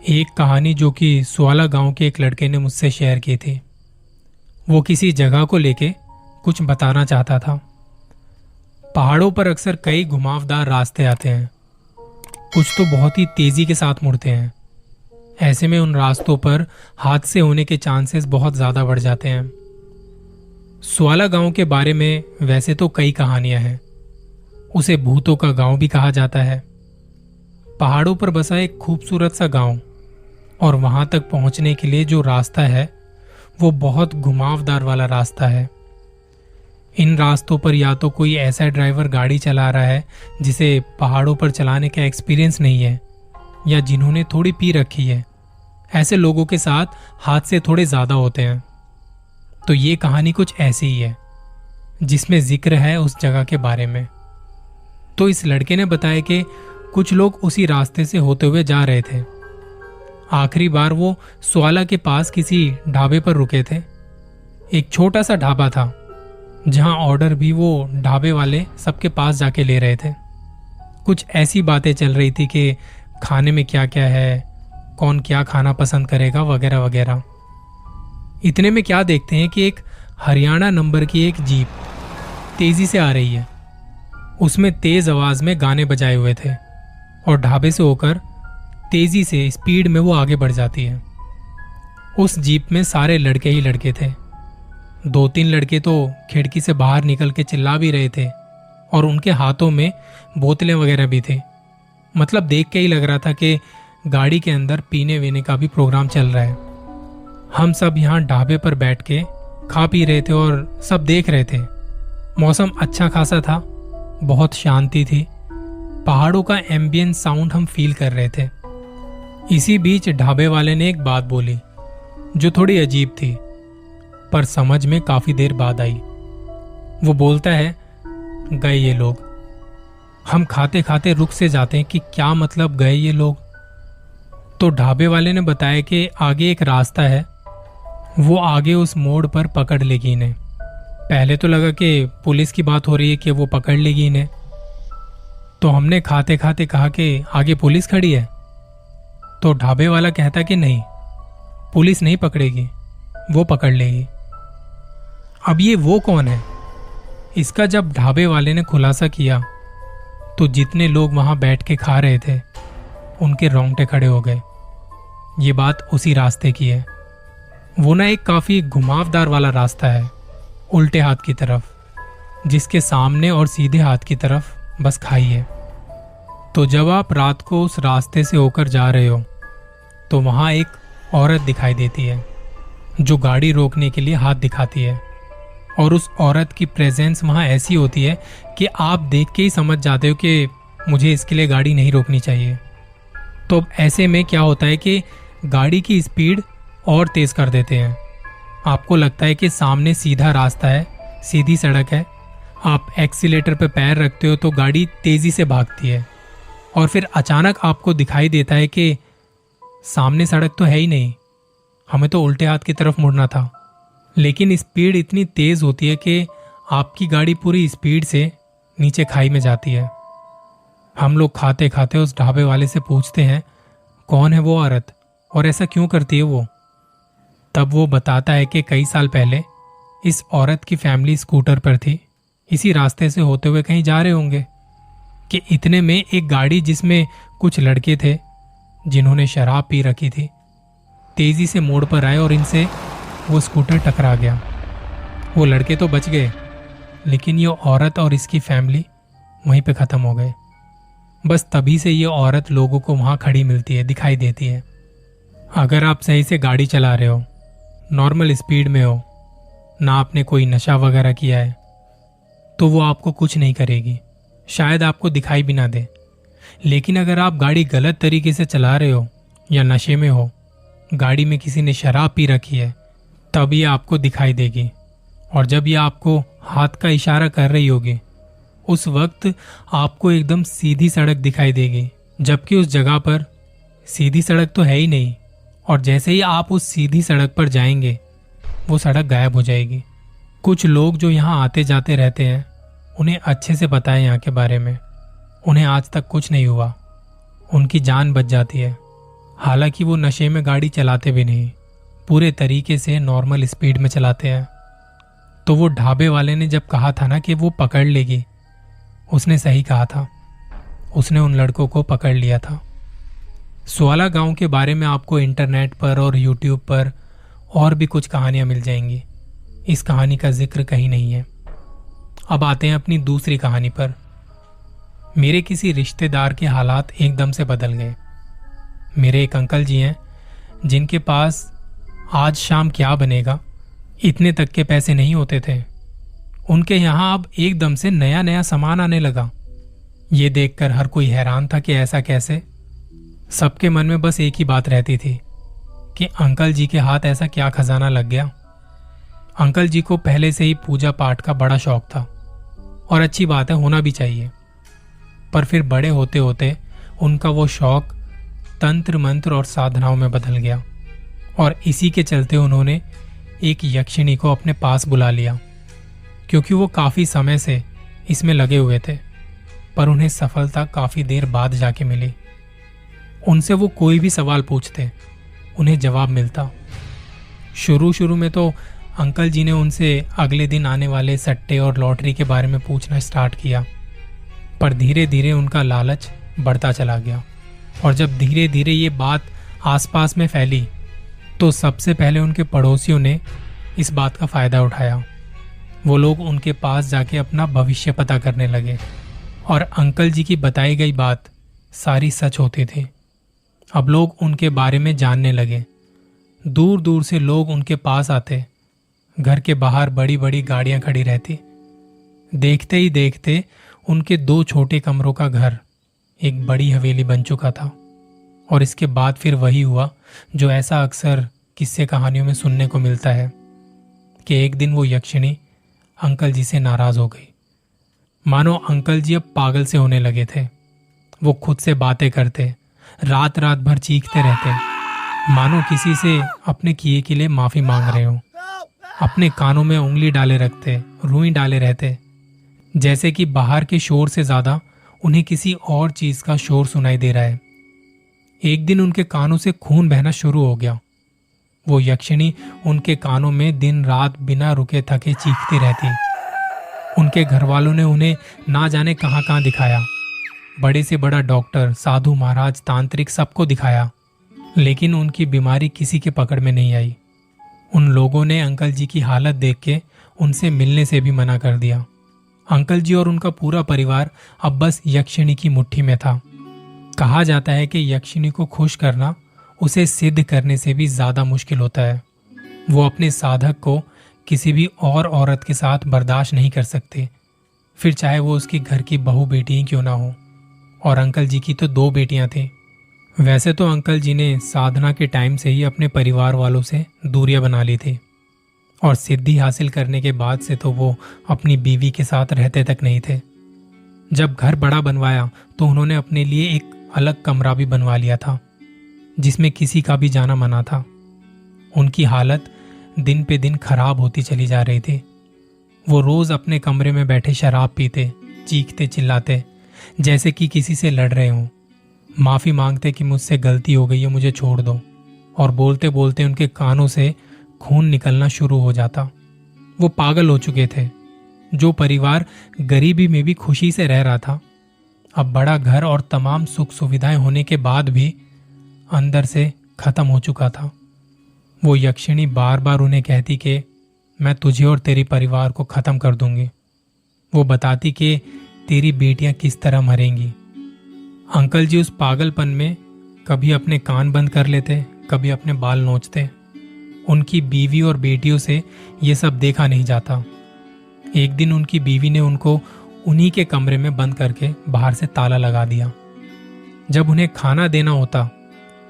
एक कहानी जो कि सुआला गांव के एक लड़के ने मुझसे शेयर की थी। वो किसी जगह को लेके कुछ बताना चाहता था। पहाड़ों पर अक्सर कई घुमावदार रास्ते आते हैं, कुछ तो बहुत ही तेजी के साथ मुड़ते हैं। ऐसे में उन रास्तों पर हादसे होने के चांसेस बहुत ज्यादा बढ़ जाते हैं। सुआला गांव के बारे में वैसे तो कई कहानियां हैं। उसे भूतों का गांव भी कहा जाता है। पहाड़ों पर बसा एक खूबसूरत सा गांव, और वहां तक पहुंचने के लिए जो रास्ता है वो बहुत घुमावदार वाला रास्ता है। इन रास्तों पर या तो कोई ऐसा ड्राइवर गाड़ी चला रहा है जिसे पहाड़ों पर चलाने का एक्सपीरियंस नहीं है, या जिन्होंने थोड़ी पी रखी है। ऐसे लोगों के साथ हादसे थोड़े ज्यादा होते हैं। तो ये कहानी कुछ ऐसी ही है जिसमें जिक्र है उस जगह के बारे में। तो इस लड़के ने बताया कि कुछ लोग उसी रास्ते से होते हुए जा रहे थे। आखिरी बार वो सुआला के पास किसी ढाबे पर रुके थे। एक छोटा सा ढाबा था जहां ऑर्डर भी वो ढाबे वाले सबके पास जाके ले रहे थे। कुछ ऐसी बातें चल रही थी कि खाने में क्या क्या है, कौन क्या खाना पसंद करेगा, वगैरह वगैरह। इतने में क्या देखते हैं कि एक हरियाणा नंबर की एक जीप तेजी से आ रही है। उसमें तेज आवाज में गाने बजाए हुए थे और ढाबे से होकर तेजी से स्पीड में वो आगे बढ़ जाती है। उस जीप में सारे लड़के ही लड़के थे। 2-3 लड़के तो खिड़की से बाहर निकल के चिल्ला भी रहे थे और उनके हाथों में बोतलें वगैरह भी थे। मतलब देख के ही लग रहा था कि गाड़ी के अंदर पीने वीने का भी प्रोग्राम चल रहा है। हम सब यहाँ ढाबे पर बैठ के खा पी रहे थे और सब देख रहे थे। मौसम अच्छा खासा था, बहुत शांति थी। पहाड़ों का एम्बियंस साउंड हम फील कर रहे थे। इसी बीच ढाबे वाले ने एक बात बोली जो थोड़ी अजीब थी, पर समझ में काफी देर बाद आई। वो बोलता है, गए ये लोग। हम खाते खाते रुक से जाते हैं कि क्या मतलब गए ये लोग। तो ढाबे वाले ने बताया कि आगे एक रास्ता है, वो आगे उस मोड़ पर पकड़ लेगी इन्हें। पहले तो लगा कि पुलिस की बात हो रही है कि वो पकड़ लेगी इन्हें। तो हमने खाते खाते कहा कि आगे पुलिस खड़ी है। तो ढाबे वाला कहता कि नहीं, पुलिस नहीं पकड़ेगी, वो पकड़ लेगी। अब ये वो कौन है? इसका जब ढाबे वाले ने खुलासा किया तो जितने लोग वहां बैठ के खा रहे थे उनके रोंगटे खड़े हो गए। ये बात उसी रास्ते की है। वो ना एक काफी घुमावदार वाला रास्ता है, उल्टे हाथ की तरफ, जिसके सामने और सीधे हाथ की तरफ बस खाई है। तो जब आप रात को उस रास्ते से होकर जा रहे हो तो वहां एक औरत दिखाई देती है जो गाड़ी रोकने के लिए हाथ दिखाती है। और उस औरत की प्रेजेंस वहां ऐसी होती है कि आप देख के ही समझ जाते हो कि मुझे इसके लिए गाड़ी नहीं रोकनी चाहिए। तो अब ऐसे में क्या होता है कि गाड़ी की स्पीड और तेज कर देते हैं। आपको लगता है कि सामने सीधा रास्ता है, सीधी सड़क है। आप एक्सीलेटर पे पैर रखते हो तो गाड़ी तेजी से भागती है और फिर अचानक आपको दिखाई देता है कि सामने सड़क तो है ही नहीं, हमें तो उल्टे हाथ की तरफ मुड़ना था। लेकिन स्पीड इतनी तेज होती है कि आपकी गाड़ी पूरी स्पीड से नीचे खाई में जाती है। हम लोग खाते खाते उस ढाबे वाले से पूछते हैं, कौन है वो औरत और ऐसा क्यों करती है वो? तब वो बताता है कि कई साल पहले इस औरत की फैमिली स्कूटर पर थी, इसी रास्ते से होते हुए कहीं जा रहे होंगे कि इतने में एक गाड़ी जिसमें कुछ लड़के थे जिन्होंने शराब पी रखी थी तेजी से मोड़ पर आए और इनसे वो स्कूटर टकरा गया। वो लड़के तो बच गए, लेकिन ये औरत और इसकी फैमिली वहीं पे खत्म हो गए। बस तभी से ये औरत लोगों को वहां खड़ी मिलती है, दिखाई देती है। अगर आप सही से गाड़ी चला रहे हो, नॉर्मल स्पीड में हो, ना आपने कोई नशा वगैरह किया है, तो वो आपको कुछ नहीं करेगी, शायद आपको दिखाई भी ना दे। लेकिन अगर आप गाड़ी गलत तरीके से चला रहे हो या नशे में हो, गाड़ी में किसी ने शराब पी रखी है, तब ये आपको दिखाई देगी। और जब ये आपको हाथ का इशारा कर रही होगी उस वक्त आपको एकदम सीधी सड़क दिखाई देगी, जबकि उस जगह पर सीधी सड़क तो है ही नहीं। और जैसे ही आप उस सीधी सड़क पर जाएंगे वो सड़क गायब हो जाएगी। कुछ लोग जो यहाँ आते जाते रहते हैं उन्हें अच्छे से पता है यहाँ के बारे में। उन्हें आज तक कुछ नहीं हुआ, उनकी जान बच जाती है। हालांकि वो नशे में गाड़ी चलाते भी नहीं, पूरे तरीके से नॉर्मल स्पीड में चलाते हैं। तो वो ढाबे वाले ने जब कहा था ना कि वो पकड़ लेगी, उसने सही कहा था। उसने उन लड़कों को पकड़ लिया था। सुआला गांव के बारे में आपको इंटरनेट पर और यूट्यूब पर और भी कुछ कहानियां मिल जाएंगी। इस कहानी का जिक्र कहीं नहीं है। अब आते हैं अपनी दूसरी कहानी पर। मेरे किसी रिश्तेदार के हालात एकदम से बदल गए। मेरे एक अंकल जी हैं जिनके पास आज शाम क्या बनेगा इतने तक के पैसे नहीं होते थे। उनके यहाँ अब एकदम से नया नया सामान आने लगा। ये देखकर हर कोई हैरान था कि ऐसा कैसे। सबके मन में बस एक ही बात रहती थी कि अंकल जी के हाथ ऐसा क्या खजाना लग गया। अंकल जी को पहले से ही पूजा पाठ का बड़ा शौक था और अच्छी बात है, होना भी चाहिए। पर फिर बड़े होते होते उनका वो शौक तंत्र मंत्र और साधनाओं में बदल गया और इसी के चलते उन्होंने एक यक्षिणी को अपने पास बुला लिया, क्योंकि वो काफी समय से इसमें लगे हुए थे। पर उन्हें सफलता काफी देर बाद जाके मिली। उनसे वो कोई भी सवाल पूछते, उन्हें जवाब मिलता। शुरू शुरू में तो अंकल जी ने उनसे अगले दिन आने वाले सट्टे और लॉटरी के बारे में पूछना स्टार्ट किया। पर धीरे धीरे उनका लालच बढ़ता चला गया और जब धीरे धीरे ये बात आसपास में फैली तो सबसे पहले उनके पड़ोसियों ने इस बात का फायदा उठाया। वो लोग उनके पास जाके अपना भविष्य पता करने लगे और अंकल जी की बताई गई बात सारी सच होती थी। अब लोग उनके बारे में जानने लगे। दूर दूर से लोग उनके पास आते। घर के बाहर बड़ी बड़ी गाड़ियां खड़ी रहती। देखते ही देखते उनके 2 छोटे कमरों का घर एक बड़ी हवेली बन चुका था। और इसके बाद फिर वही हुआ जो ऐसा अक्सर किस्से कहानियों में सुनने को मिलता है कि एक दिन वो यक्षिणी अंकल जी से नाराज हो गई। मानो अंकल जी अब पागल से होने लगे थे। वो खुद से बातें करते, रात रात भर चीखते रहते, मानो किसी से अपने किए के लिए माफी मांग रहे हो। अपने कानों में उंगली डाले रखते, रुई डाले रहते, जैसे कि बाहर के शोर से ज्यादा उन्हें किसी और चीज का शोर सुनाई दे रहा है। एक दिन उनके कानों से खून बहना शुरू हो गया। वो यक्षिणी उनके कानों में दिन रात बिना रुके थके चीखती रहती। उनके घर वालों ने उन्हें ना जाने कहां कहां दिखाया। बड़े से बड़ा डॉक्टर, साधु महाराज, तांत्रिक सबको दिखाया, लेकिन उनकी बीमारी किसी के पकड़ में नहीं आई। उन लोगों ने अंकल जी की हालत देख के उनसे मिलने से भी मना कर दिया। अंकल जी और उनका पूरा परिवार अब बस यक्षिणी की मुट्ठी में था। कहा जाता है कि यक्षिणी को खुश करना उसे सिद्ध करने से भी ज्यादा मुश्किल होता है। वो अपने साधक को किसी भी और औरत के साथ बर्दाश्त नहीं कर सकते, फिर चाहे वो उसकी घर की बहू बेटी ही क्यों ना हो। और अंकल जी की तो 2 बेटियां थीं। वैसे तो अंकल जी ने साधना के टाइम से ही अपने परिवार वालों से दूरियां बना ली थी और सिद्धि हासिल करने के बाद से तो वो अपनी बीवी के साथ रहते तक नहीं थे। जब घर बड़ा बनवाया तो उन्होंने अपने लिए एक अलग कमरा भी बनवा लिया था जिसमें किसी का भी जाना मना था। उनकी हालत दिन पे दिन खराब होती चली जा रही थी। वो रोज अपने कमरे में बैठे शराब पीते, चीखते चिल्लाते, जैसे कि किसी से लड़ रहे हों। माफी मांगते कि मुझसे गलती हो गई है, मुझे छोड़ दो। और बोलते बोलते उनके कानों से खून निकलना शुरू हो जाता। वो पागल हो चुके थे। जो परिवार गरीबी में भी खुशी से रह रहा था, अब बड़ा घर और तमाम सुख सुविधाएं होने के बाद भी अंदर से खत्म हो चुका था। वो यक्षिणी बार बार उन्हें कहती कि मैं तुझे और तेरे परिवार को खत्म कर दूंगी। वो बताती कि तेरी बेटियां किस तरह मरेंगी। अंकल जी उस पागलपन में कभी अपने कान बंद कर लेते, कभी अपने बाल नोचते। उनकी बीवी और बेटियों से ये सब देखा नहीं जाता। एक दिन उनकी बीवी ने उनको उन्हीं के कमरे में बंद करके बाहर से ताला लगा दिया। जब उन्हें खाना देना होता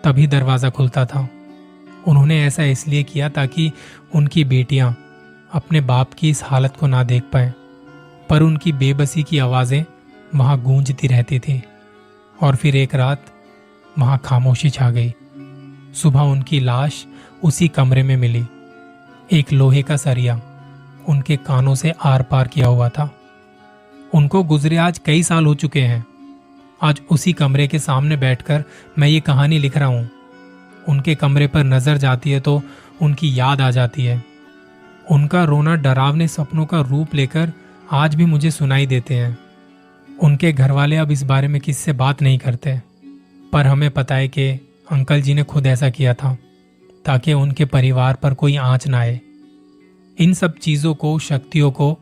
तभी दरवाजा खुलता था। उन्होंने ऐसा इसलिए किया ताकि उनकी बेटियां अपने बाप की इस हालत को ना देख पाए। पर उनकी बेबसी की आवाजें वहां गूंजती रहती थी। और फिर एक रात वहां खामोशी छा गई। सुबह उनकी लाश उसी कमरे में मिली। एक लोहे का सरिया उनके कानों से आर पार किया हुआ था। उनको गुजरे आज कई साल हो चुके हैं। आज उसी कमरे के सामने बैठकर मैं ये कहानी लिख रहा हूं उनके कमरे पर नजर जाती है तो उनकी याद आ जाती है। उनका रोना डरावने सपनों का रूप लेकर आज भी मुझे सुनाई देते हैं। उनके घरवाले अब इस बारे में किससे बात नहीं करते, पर हमें पता है कि अंकल जी ने खुद ऐसा किया था ताकि उनके परिवार पर कोई आंच ना आए। इन सब चीज़ों को, शक्तियों को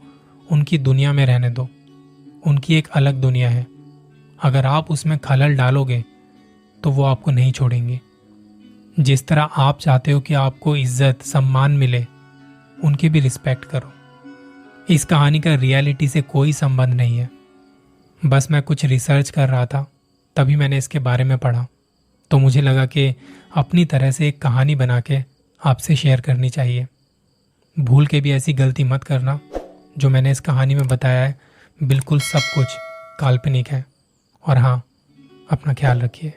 उनकी दुनिया में रहने दो। उनकी एक अलग दुनिया है। अगर आप उसमें खलल डालोगे तो वो आपको नहीं छोड़ेंगे। जिस तरह आप चाहते हो कि आपको इज्जत, सम्मान मिले, उनकी भी रिस्पेक्ट करो। इस कहानी का रियलिटी से कोई संबंध नहीं है। बस मैं कुछ रिसर्च कर रहा था, तभी मैंने इसके बारे में पढ़ा, तो मुझे लगा कि अपनी तरह से एक कहानी बना के आपसे शेयर करनी चाहिए। भूल के भी ऐसी गलती मत करना। जो मैंने इस कहानी में बताया है बिल्कुल सब कुछ काल्पनिक है। और हाँ, अपना ख्याल रखिए।